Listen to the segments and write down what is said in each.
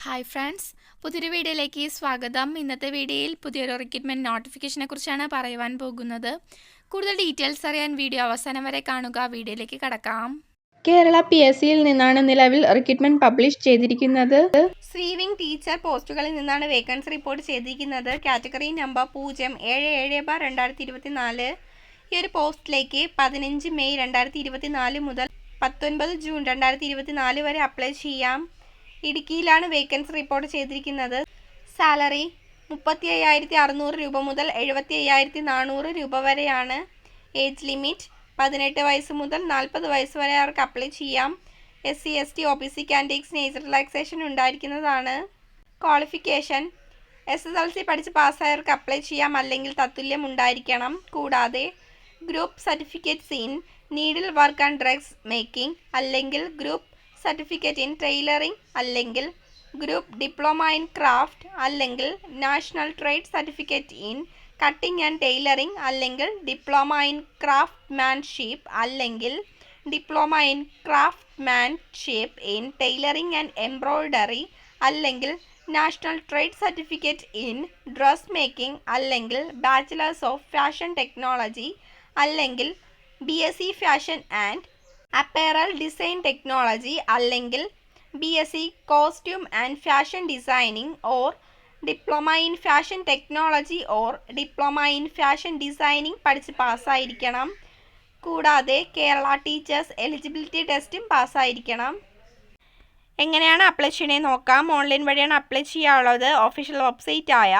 Hi friends, പുതിയൊരു വീഡിയോയിലേക്ക് സ്വാഗതം. ഇന്നത്തെ വീഡിയോയിൽ പുതിയൊരു റിക്രൂട്ട്മെൻറ്റ് നോട്ടിഫിക്കേഷനെ കുറിച്ചാണ് പറയുവാൻ പോകുന്നത്. കൂടുതൽ ഡീറ്റെയിൽസ് അറിയാൻ വീഡിയോ അവസാനം വരെ കാണുക. വീഡിയോയിലേക്ക് കടക്കാം. കേരള PSCയിൽ നിന്നാണ് നിലവിൽ റിക്രൂട്ട്മെന്റ് പബ്ലിഷ് ചെയ്തിരിക്കുന്നത്. സ്ട്രീമിംഗ് ടീച്ചർ പോസ്റ്റുകളിൽ നിന്നാണ് വേക്കൻസി റിപ്പോർട്ട് ചെയ്തിരിക്കുന്നത്. Category number 077/2024. ഈ ഒരു പോസ്റ്റിലേക്ക് 15 മെയ് 2024 മുതൽ 19 ജൂൺ 2024 വരെ അപ്ലൈ ചെയ്യാം. ഇടുക്കിയിലാണ് വേക്കൻസി റിപ്പോർട്ട് ചെയ്തിരിക്കുന്നത്. സാലറി 35,600 രൂപ മുതൽ 75,400 രൂപ വരെയാണ്. ഏജ് ലിമിറ്റ് 18 വയസ്സ് മുതൽ 40 വയസ്സ് വരെ അവർക്ക് അപ്ലൈ ചെയ്യാം. SC ST OBC കാൻഡിഡേറ്റ്സിന് ഏജ് റിലാക്സേഷൻ ഉണ്ടായിരിക്കുന്നതാണ്. ക്വാളിഫിക്കേഷൻ SSLC പഠിച്ച് പാസ്സായവർക്ക് അപ്ലൈ ചെയ്യാം, അല്ലെങ്കിൽ തത്തുല്യം ഉണ്ടായിരിക്കണം. കൂടാതെ group certificates in needle work and drugs making, അല്ലെങ്കിൽ ഗ്രൂപ്പ് സർട്ടിഫിക്കറ്റ് ഇൻ ടൈലറിംഗ്, അല്ലെങ്കിൽ ഗ്രൂപ്പ് ഡിപ്ലോമ ഇൻ ക്രാഫ്റ്റ്, അല്ലെങ്കിൽ national trade certificate in cutting and tailoring, അല്ലെങ്കിൽ ഡിപ്ലോമ ഇൻ ക്രാഫ്റ്റ്മാൻഷിപ്പ്, അല്ലെങ്കിൽ diploma in craftsmanship in tailoring and embroidery, അല്ലെങ്കിൽ national trade certificate in dress making, അല്ലെങ്കിൽ bachelors of fashion technology, അല്ലെങ്കിൽ BSc fashion and അപ്പേറൽ design technology, അല്ലെങ്കിൽ BSc costume and fashion designing or diploma in fashion technology or diploma in fashion designing പഠിച്ച് പാസ്സായിരിക്കണം. കൂടാതെ Kerala teachers eligibility ടെസ്റ്റും പാസ്സായിരിക്കണം. എങ്ങനെയാണ് apply ചെയ്യണേ നോക്കാം. Online വഴിയാണ് അപ്ലൈ ചെയ്യാനുള്ളത്. ഒഫീഷ്യൽ വെബ്സൈറ്റ് ആയ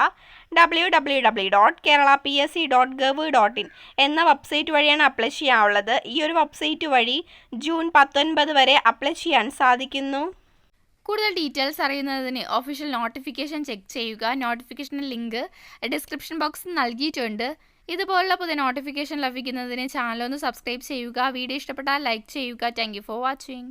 www.keralapsc.gov.in എന്ന വെബ്സൈറ്റ് വഴിയാണ് അപ്ലൈ ചെയ്യാനുള്ളത്. ഈ ഒരു വെബ്സൈറ്റ് വഴി ജൂൺ 19 വരെ അപ്ലൈ ചെയ്യാൻ സാധിക്കുന്നു. കൂടുതൽ ഡീറ്റെയിൽസ് അറിയുന്നതിന് ഒഫീഷ്യൽ നോട്ടിഫിക്കേഷൻ ചെക്ക് ചെയ്യുക. നോട്ടിഫിക്കേഷൻ ലിങ്ക് ഡിസ്ക്രിപ്ഷൻ ബോക്സിൽ നൽകിയിട്ടുണ്ട്. ഇതുപോലുള്ള പുതിയ നോട്ടിഫിക്കേഷൻ ലഭിക്കുന്നതിന് ചാനൽ ഒന്ന് സബ്സ്ക്രൈബ് ചെയ്യുക. വീഡിയോ ഇഷ്ടപ്പെട്ടാൽ ലൈക്ക് ചെയ്യുക. Thank you for watching.